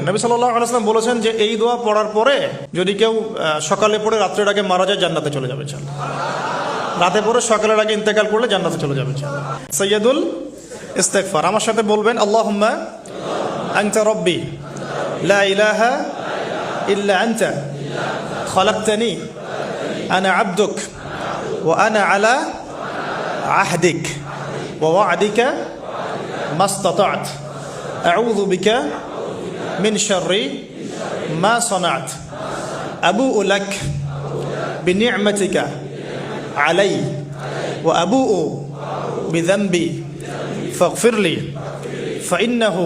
নবী সাল্লাল্লাহু আলাইহি ওয়াসাল্লাম বলেছেন যে এই দোয়া পড়ার পরে যদি কেউ সকালে পড়ে রাত্রের আগে মারা যায় জান্নাতে চলে যাবে ইনশাআল্লাহ। রাতে পড়ে সকালের আগে ইন্তেকাল করলে জান্নাতে চলে যাবে ইনশাআল্লাহ। সাইয়্যিদুল ইস্তিগফার, আমার সাথে বলবেন আল্লাহুম্মা আনতা রাব্বি লা ইলাহা ইল্লা আনতা খালাকতানি আনা আবদুক ওয়া আনা আলা আহদিক ওয়া ওয়া'দিকা মাস্তাতা'ত আউযু বিকা মিন শাররি মা সানা'ত আবুউ লাক বিনি'মাতিকা আলাই ওয়া আবুউ বিযানবি ফাগফিরলি ফাইন্নাহু